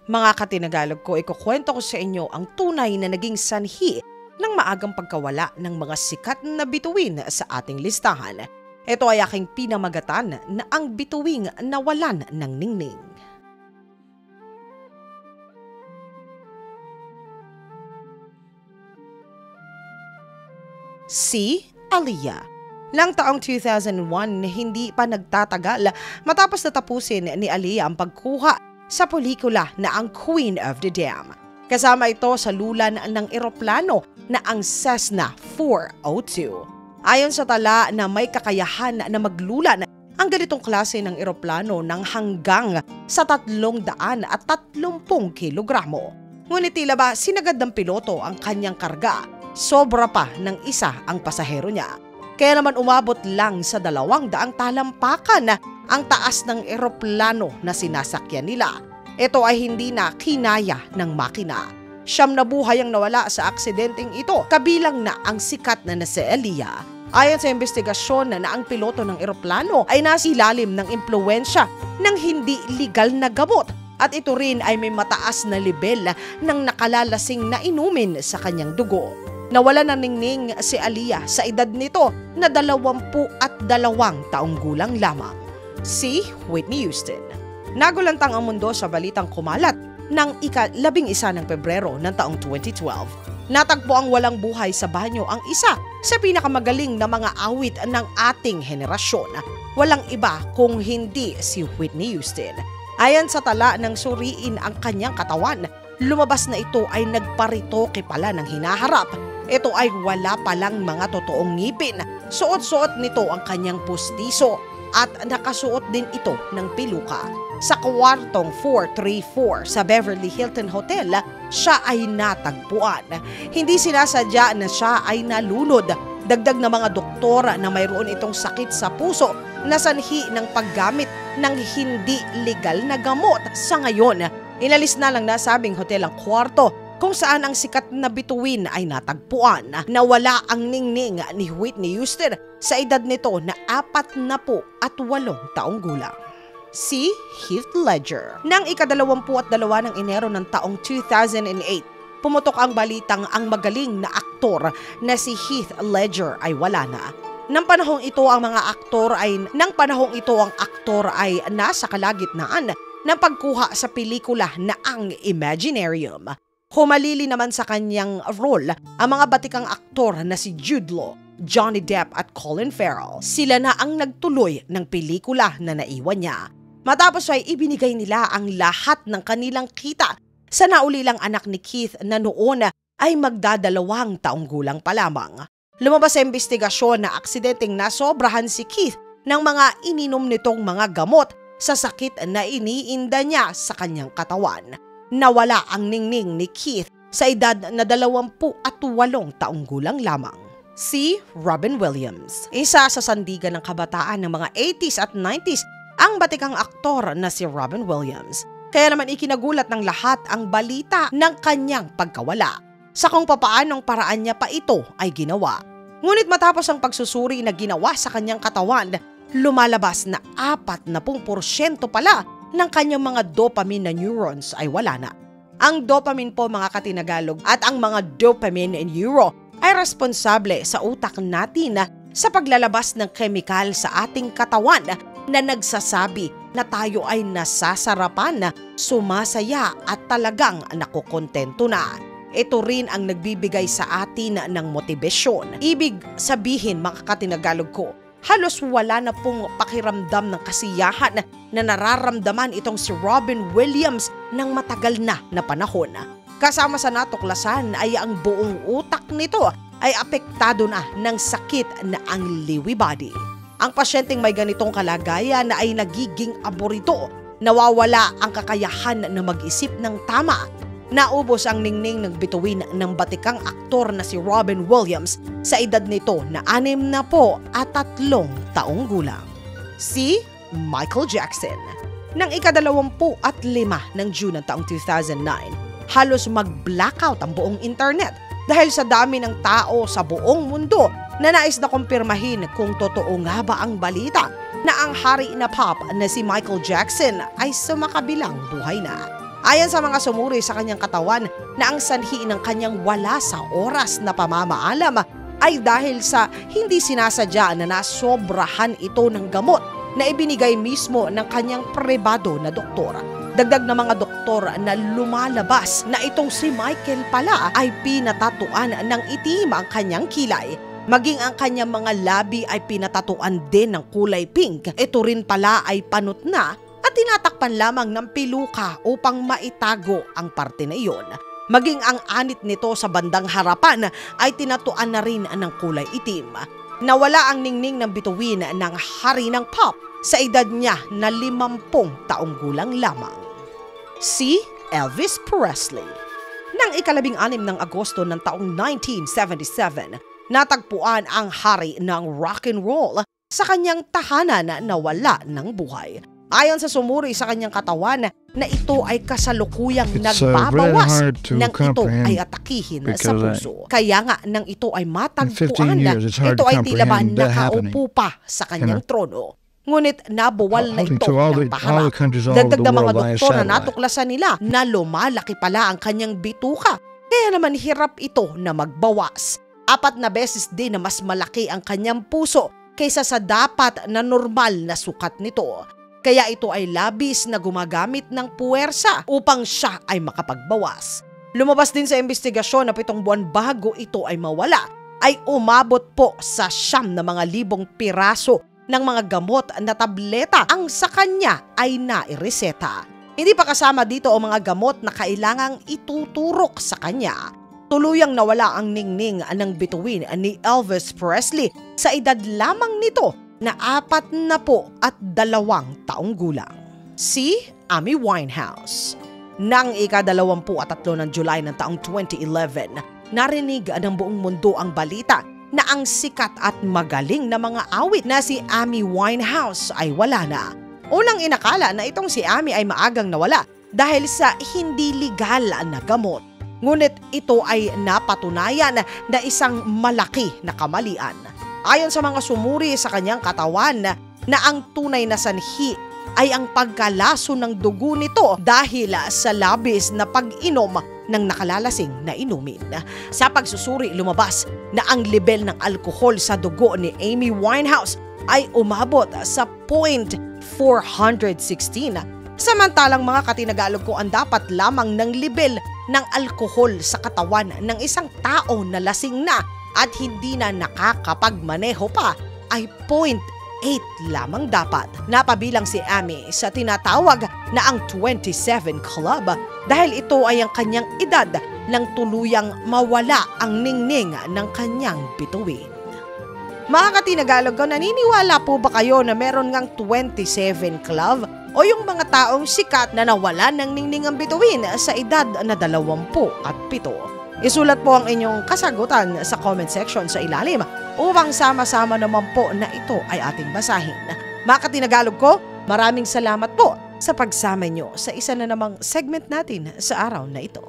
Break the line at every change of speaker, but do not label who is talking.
Mga katinagalog ko, ikukwento ko sa inyo ang tunay na naging sanhi ng maagang pagkawala ng mga sikat na bituin sa ating listahan. Ito ay aking pinamagatan na ang bituing nawalan ng ningning. Si Aaliyah. Lang taong 2001, hindi pa nagtatagal matapos natapusin ni Aaliyah ang pagkuha sa pelikula na ang Queen of the Dam. Kasama ito sa lulan ng eroplano na ang Cessna 402. Ayon sa tala na may kakayahan na maglulan ang ganitong klase ng eroplano ng hanggang sa 330 kilogramo. Ngunit tila ba sinagad ng piloto ang kanyang karga, sobra pa ng isa ang pasahero niya. Kaya naman umabot lang sa 200 talampakan ang taas ng eroplano na sinasakyan nila. Ito ay hindi na kinaya ng makina. 9 na buhay ang nawala sa aksidenteng ito, kabilang na ang sikat na si Aaliyah. Ayon sa investigasyon na ang piloto ng eroplano ay nasa ilalim ng impluwensya ng hindi legal na gamot at ito rin ay may mataas na level ng nakalalasing na inumin sa kanyang dugo. Nawala ng ningning si Aaliyah sa edad nito na 22 taong gulang lamang. Si Whitney Houston. Nagulantang ang mundo sa balitang kumalat ng ika-11 ng Pebrero ng taong 2012. Natagpo ang walang buhay sa banyo ang isa sa pinakamagaling na mga awit ng ating henerasyon. Walang iba kung hindi si Whitney Houston. Ayon sa tala ng suriin ang kanyang katawan, lumabas na ito ay nagparitoke pala ng hinaharap. Ito ay wala palang mga totoong ngipin. Suot-suot nito ang kanyang pustiso at nakasuot din ito ng piluka. Sa kwartong 434 sa Beverly Hilton Hotel, siya ay natagpuan. Hindi sinasadya na siya ay nalunod. Dagdag na mga doktor na mayroon itong sakit sa puso na sanhi ng paggamit ng hindi legal na gamot. Sa ngayon, inalis na lang nasabing hotel ang kwarto kung saan ang sikat na bituin ay natagpuan. Nawala ang ningning ni Whitney Houston sa edad nito na 48 taong gulang. Si Heath Ledger. Nang ika-22 ng Enero ng taong 2008, pumutok ang balitang ang magaling na aktor na si Heath Ledger ay wala na. Nang panahong ito ang aktor ay nasa kalagitnaan ng pagkuha sa pelikula na ang Imaginarium. Humalili naman sa kanyang role ang mga batikang aktor na si Jude Law, Johnny Depp at Colin Farrell. Sila na ang nagtuloy ng pelikula na naiwan niya. Matapos ay ibinigay nila ang lahat ng kanilang kita sa naulilang anak ni Keith na noon ay magdadalawang taong gulang pa lamang. Lumabas sa investigasyon na aksidenteng nasobrahan si Keith ng mga ininom nitong mga gamot sa sakit na iniinda niya sa kanyang katawan. Nawala ang ningning ni Keith sa edad na 28 taong gulang lamang. Si Robin Williams. Isa sa sandigan ng kabataan ng mga 80s at 90s ang batikang aktor na si Robin Williams. Kaya naman ikinagulat ng lahat ang balita ng kanyang pagkawala sa kung papaanong paraan niya pa ito ay ginawa. Ngunit matapos ang pagsusuri na ginawa sa kanyang katawan, lumalabas na 40% pala ng kanyang mga dopamine na neurons ay wala na. Ang dopamine po mga katinagalog at ang mga dopamine neuro ay responsable sa utak natin sa paglalabas ng kemikal sa ating katawan na nagsasabi na tayo ay nasasarapan, sumasaya at talagang nakukontento na. Ito rin ang nagbibigay sa atin ng motibasyon. Ibig sabihin mga katinagalog ko, halos wala na pong pakiramdam ng kasiyahan na nararamdaman itong si Robin Williams ng matagal na panahon. Kasama sa natuklasan ay ang buong utak nito ay apektado na ng sakit na ang Lewy body. Ang pasyenteng may ganitong kalagayan na ay nagiging aborito, nawawala ang kakayahan na mag-isip ng tama. Naubos ang ningning ng bituin ng batikang aktor na si Robin Williams sa edad nito na 63 taong gulang. Si Michael Jackson. Nang ika-25 ng June ng taong 2009, halos mag-blackout ang buong internet dahil sa dami ng tao sa buong mundo na nais na kumpirmahin kung totoo nga ba ang balita na ang hari na pop na si Michael Jackson ay sumakabilang buhay na. Ayon sa mga sumuri sa kanyang katawan na ang sanhi ng kanyang wala sa oras na pamamaalam ay dahil sa hindi sinasadya na nasobrahan ito ng gamot na ibinigay mismo ng kanyang pribado na doktor. Dagdag na mga doktor na lumalabas na itong si Michael pala ay pinatatuan ng itim ang kanyang kilay. Maging ang kanyang mga labi ay pinatatuan din ng kulay pink. Ito rin pala ay panot na at tinatakpan lamang ng piluka upang maitago ang parte na iyon. Maging ang anit nito sa bandang harapan ay tinatuan na rin ng kulay itim. Nawala ang ningning ng bituin ng hari ng pop sa edad niya na 50 taong gulang lamang. Si Elvis Presley. Nang ika-16 ng Agosto ng taong 1977, natagpuan ang hari ng rock and roll sa kanyang tahanan na wala ng buhay. Ayon sa sumuri sa kanyang katawan na ito ay kasalukuyang nagbabawas nang ito ay atakihin sa puso. Kaya nga nang ito ay matagpuan, ito ay tila ba nakaupo pa sa kanyang trono. Ngunit nabuwal na ito ng paharap. Dagdag na mga doktor na natuklasan nila na lumalaki pala ang kanyang bituka. Kaya naman hirap ito na magbawas. 4 na beses din na mas malaki ang kanyang puso kaysa sa dapat na normal na sukat nito. Kaya ito ay labis na gumagamit ng puwersa upang siya ay makapagbawas. Lumabas din sa investigasyon na 7 buwan bago ito ay mawala, ay umabot po sa 9 na mga libong piraso ng mga gamot na tableta ang sa kanya ay naireseta. Hindi pa kasama dito ang mga gamot na kailangang ituturok sa kanya. Tuluyang nawala ang ningning ng bituin ni Elvis Presley sa edad lamang nito na 42 taong gulang. Si Amy Winehouse. Nang ika-23 ng July ng taong 2011, narinig ng buong mundo ang balita na ang sikat at magaling na mga awit na si Amy Winehouse ay wala na. Unang inakala na itong si Amy ay maagang nawala dahil sa hindi legal na gamot. Ngunit ito ay napatunayan na isang malaki na kamalian. Ayon sa mga sumuri sa kanyang katawan na ang tunay na sanhi ay ang pagkalaso ng dugo nito dahil sa labis na pag-inom ng nakalalasing na inumin. Sa pagsusuri lumabas na ang level ng alkohol sa dugo ni Amy Winehouse ay umabot sa 0.416. Samantalang mga katinagaalog ko ang dapat lamang ng level ng alkohol sa katawan ng isang tao na lasing na at hindi na nakakapagmaneho pa ay 0.8 lamang dapat. Napabilang si Amy sa tinatawag na ang 27 Club dahil ito ay ang kanyang edad nang tuluyang mawala ang ningning ng kanyang bituin. Mga katinagaalog ko, naniniwala po ba kayo na meron ngang 27 Club o yung mga taong sikat na nawala ng ningning ang bituin sa edad na 27? Isulat po ang inyong kasagutan sa comment section sa ilalim upang sama-sama naman po na ito ay ating basahin. Mga katinagalog ko, maraming salamat po sa pagsama nyo sa isa na namang segment natin sa araw na ito.